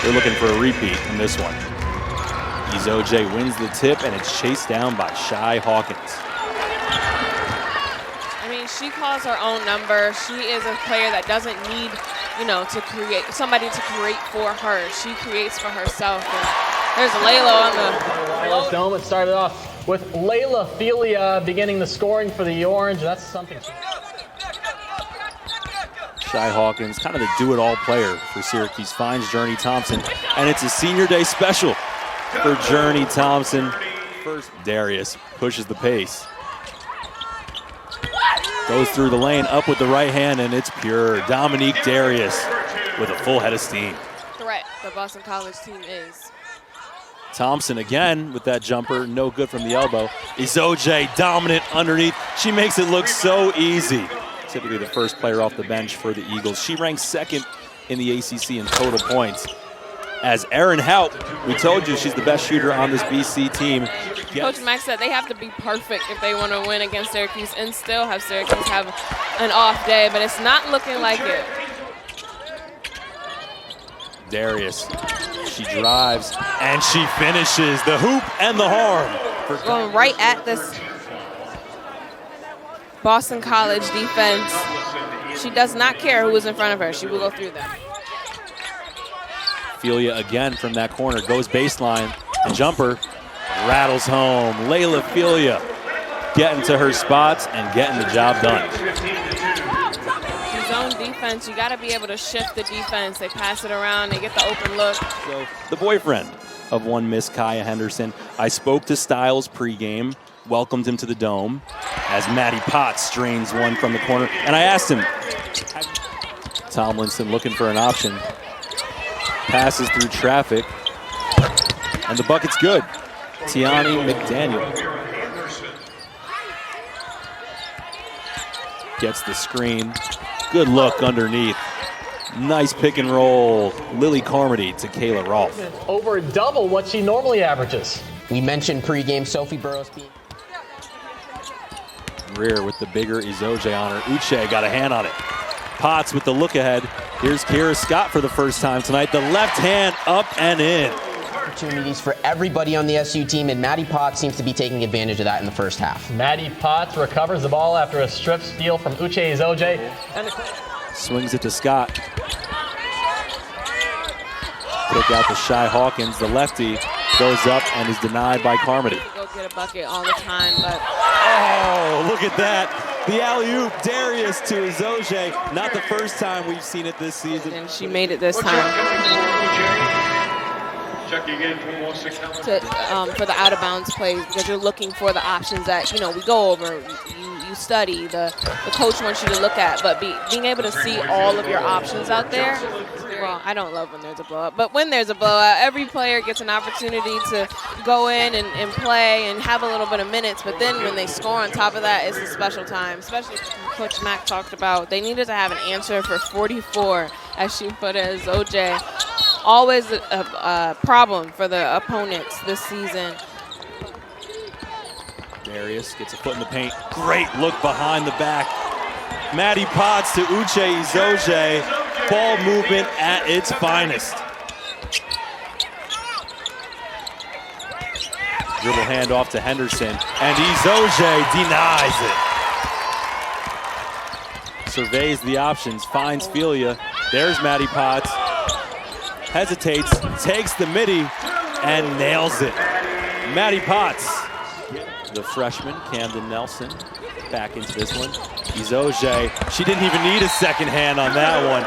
They're looking for a repeat in this one. Izoje wins the tip, and it's chased down by Shy Hawkins. I mean, she calls her own number. She is a player that doesn't need, to create somebody to create for her. She creates for herself. And there's Laila on the dome. It started off with Laila Phelia beginning the scoring for the Orange. That's something. Shy Hawkins, kind of the do-it-all player for Syracuse, finds Journey Thompson, and it's a senior day special for Journey Thompson. First, Darius pushes the pace. Goes through the lane, up with the right hand, and it's pure. Dominique Darius with a full head of steam. Threat the Boston College team is. Thompson again with that jumper, no good from the elbow. Izoje dominant underneath. She makes it look so easy. Typically the first player off the bench for the Eagles. She ranks second in the ACC in total points. As Erin Hout, we told you she's the best shooter on this BC team. Coach Max said they have to be perfect if they want to win against Syracuse and still have Syracuse have an off day, but it's not looking like it. Darius, she drives and she finishes the hoop and the harm. Going right at this Boston College defense. She does not care who is in front of her. She will go through them. Phelia again from that corner, goes baseline, the jumper rattles home. Laila Phelia getting to her spots and getting the job done. Zone defense, you got to be able to shift the defense. They pass it around, they get the open look. So the boyfriend of one Miss Kaya Henderson, I spoke to Styles pregame, welcomed him to the Dome as Maddie Potts strains one from the corner, and I asked him, Tomlinson looking for an option. Passes through traffic, and the bucket's good. Tiani McDaniel gets the screen. Good look underneath. Nice pick and roll. Lily Carmody to Kayla Rolfe. Over double what she normally averages. We mentioned pregame Sophie Burrows being... Grier with the bigger Izoje on her. Uche got a hand on it. Potts with the look ahead. Here's Kira Scott for the first time tonight. The left hand up and in. Opportunities for everybody on the SU team, and Maddie Potts seems to be taking advantage of that in the first half. Maddie Potts recovers the ball after a strip steal from Uche Izoje. Swings it to Scott. Pick out the Shy Hawkins. The lefty goes up and is denied by Carmody. Go get a bucket all the time, but... Oh, look at that. The alley-oop, Darius to Izoje. Not the first time we've seen it this season. And she made it this time. For the out-of-bounds plays, because you're looking for the options that, we go over, you study, the coach wants you to look at, but being able to see all of your options out there, well, I don't love when there's a blowout, but when there's a blowout, every player gets an opportunity to go in and play and have a little bit of minutes, but then when they score on top of that, it's a special time, especially Coach Mack talked about. They needed to have an answer for 44, as she put it, Izoje. Always a problem for the opponents this season. Darius gets a foot in the paint. Great look behind the back. Maddie Potts to Uche Izoje. Ball movement at its finest. Dribble handoff to Henderson, and Izoje denies it. Surveys the options, finds Phelia. There's Maddie Potts. Hesitates, takes the midi, and nails it. Maddie Potts. The freshman, Camden Nelson, back into this one. Izoje, she didn't even need a second hand on that one.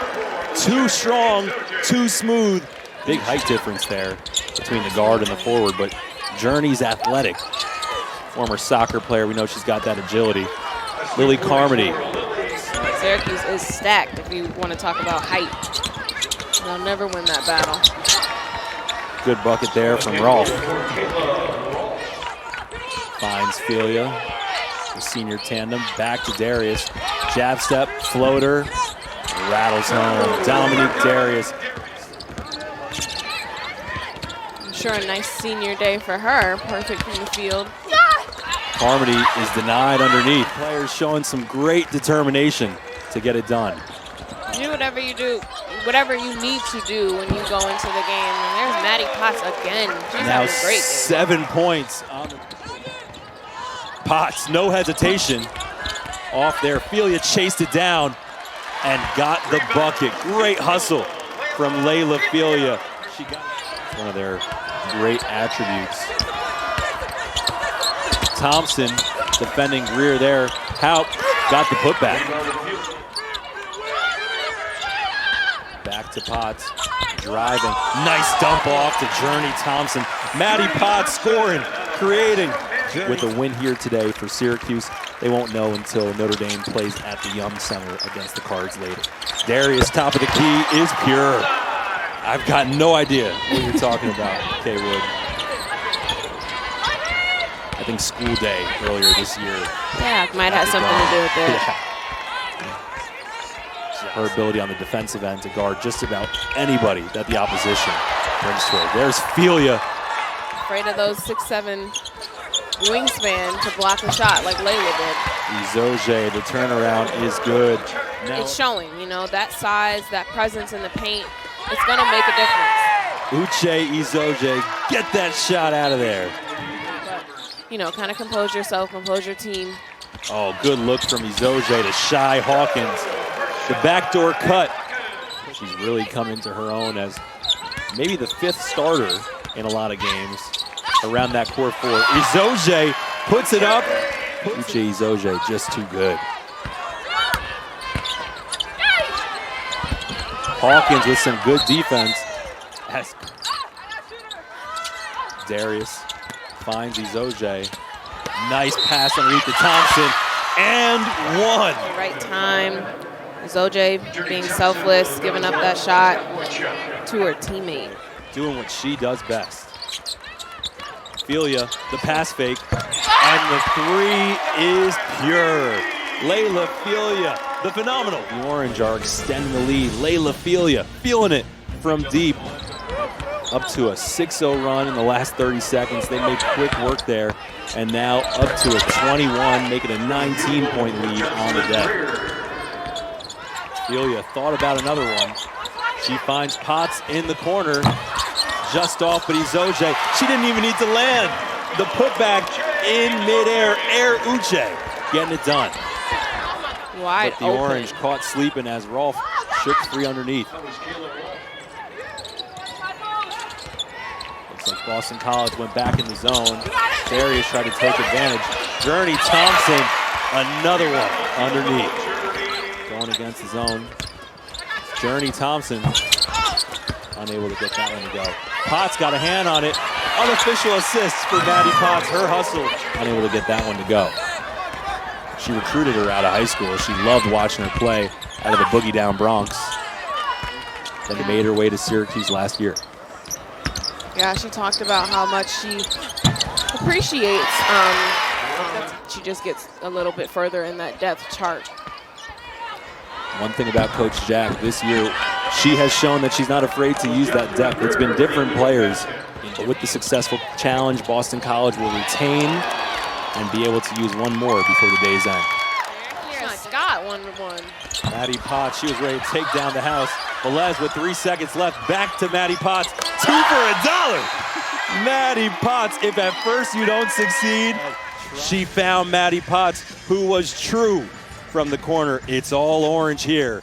Too strong, too smooth. Big height difference there between the guard and the forward, but Journey's athletic. Former soccer player, we know she's got that agility. Lily Carmody. Syracuse is stacked if you want to talk about height. They'll never win that battle. Good bucket there from Rolfe. Finds Phelia, the senior tandem, back to Darius. Jab step, floater, rattles home. Dominique Darius. I'm sure a nice senior day for her. Perfect from the field. Carmody is denied underneath. Players showing some great determination to get it done. Do whatever you do. You whatever you need to do when you go into the game. And there's Maddie Potts again. She's Now having a great game. 7 points on the Potts, no hesitation. Off there, Phelia chased it down and got the bucket. Great hustle from Laila Phelia. She got one of their great attributes. Thompson defending Grier there. Haupt got the putback. Back to Potts, driving. Nice dump off to Journey Thompson. Maddie Potts scoring, creating. With a win here today for Syracuse, they won't know until Notre Dame plays at the Yum Center against the Cards later. Darius, top of the key, is pure. I've got no idea what you're talking about, Kay Wood. I think school day earlier this year. Yeah, might have something to do with it. Yeah. Her ability on the defensive end to guard just about anybody that the opposition brings to her. There's Phelia. Afraid of those 6'7" wingspan to block a shot like Laila did. Izoje, the turnaround is good. Now, it's showing, you know, that size, that presence in the paint, it's going to make a difference. Uche Izoje, get that shot out of there. But, you know, kind of compose yourself, compose your team. Oh, good look from Izoje to Shy Hawkins. The backdoor cut. She's really come into her own as maybe the 5th starter in a lot of games around that core 4. Izoje puts it up. Uche Izoje just too good. Hawkins with some good defense. Darius finds Izoje. Nice pass underneath to Thompson. And one. Right time. Izoje being selfless, giving up that shot to her teammate. Doing what she does best. Phelia, the pass fake, and the 3 is pure. Laila Phelia, the phenomenal. The Orange are extending the lead. Laila Phelia feeling it from deep. Up to a 6-0 run in the last 30 seconds. They make quick work there. And now up to a 21, making a 19-point lead on the deck. Phelia thought about another one. She finds Potts in the corner. Just off, but Izoje, she didn't even need to land. The putback in midair. Air Uche getting it done. Wide but the open. Orange caught sleeping as Rolf shook free underneath. Looks like Boston College went back in the zone. Darius tried to take advantage. Journey Thompson, another one underneath. Going against the zone. Journey Thompson, unable to get that one to go. Potts got a hand on it. Unofficial assist for Maddie Potts. Her hustle, unable to get that one to go. She recruited her out of high school. She loved watching her play out of the Boogie Down Bronx. Then made her way to Syracuse last year. Yeah, she talked about how much she appreciates she just gets a little bit further in that depth chart. One thing about Coach Jack this year, she has shown that she's not afraid to use that depth. It's been different players, but with the successful challenge, Boston College will retain and be able to use one more before the day's end. Scott 1-1. Maddie Potts, she was ready to take down the house. Velez with 3 seconds left, back to Maddie Potts. 2 for $1. Maddie Potts, if at first you don't succeed, she found Maddie Potts, who was true from the corner. It's all Orange here.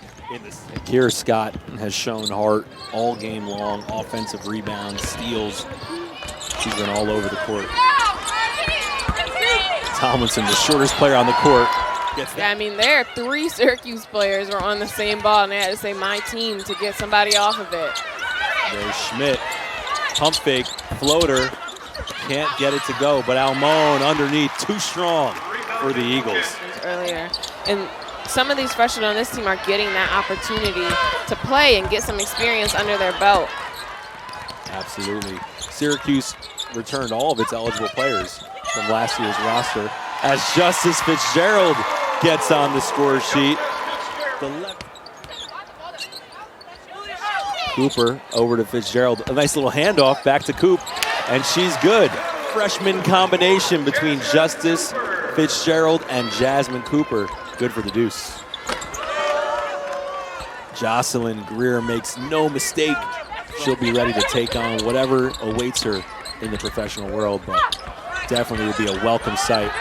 Kira Scott has shown heart all game long. Offensive rebounds, steals. She's been all over the court. Tomlinson, the shortest player on the court. Yeah, I mean, there are 3 Syracuse players were on the same ball, and they had to say my team to get somebody off of it. There's Schmidt. Pump fake, floater. Can't get it to go, but Almon underneath, too strong for the Eagles. Earlier. And some of these freshmen on this team are getting that opportunity to play and get some experience under their belt. Absolutely. Syracuse returned all of its eligible players from last year's roster as Justice Fitzgerald gets on the score sheet. Cooper over to Fitzgerald. A nice little handoff back to Coop, and she's good. Freshman combination between Justice Fitzgerald and Jasmine Cooper. Good for the Deuce. Jocelyne Grier makes no mistake. She'll be ready to take on whatever awaits her in the professional world, but definitely would be a welcome sight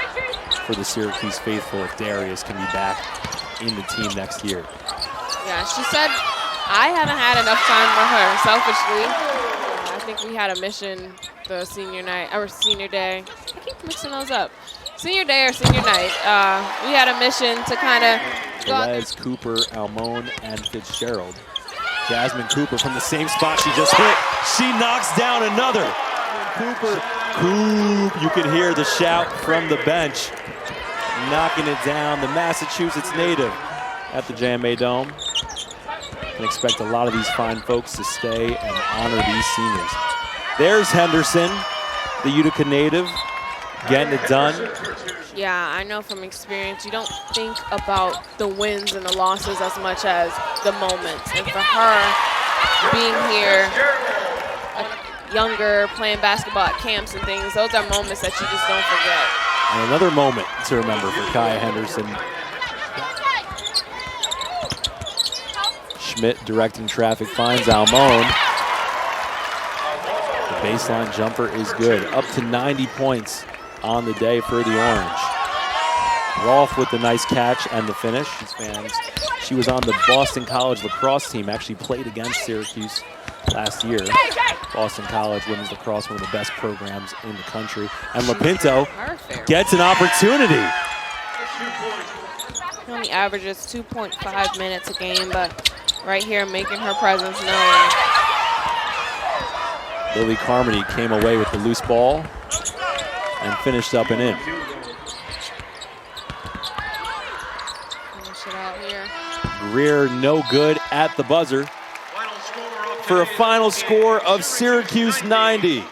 for the Syracuse faithful if Darius can be back in the team next year. Yeah, she said, I haven't had enough time for her, selfishly. I think we had a mission the senior night, or senior day. I keep mixing those up. Senior day or senior night. We had a mission to kind of go out there. Perez, Cooper, Almon, and Fitzgerald. Jasmine Cooper from the same spot she just hit. She knocks down another. Cooper, you can hear the shout from the bench. Knocking it down, the Massachusetts native at the JMA Dome. Can expect a lot of these fine folks to stay and honor these seniors. There's Henderson, the Utica native, getting it done. Yeah, I know from experience, you don't think about the wins and the losses as much as the moments. And for her, being here, younger, playing basketball at camps and things, those are moments that you just don't forget. And another moment to remember for Kaya Henderson. Schmidt directing traffic, finds Almon. The baseline jumper is good. Up to 90 points on the day for the Orange. Rolfe with the nice catch and the finish. Fans, she was on the Boston College lacrosse team, actually played against Syracuse last year. Boston College women's lacrosse, one of the best programs in the country. And LaPinto gets an opportunity. She only averages 2.5 minutes a game, but right here making her presence known. Lily Carmody came away with the loose ball and finished up and in. Finish it out here. Grier no good at the buzzer for a final score of Syracuse 90.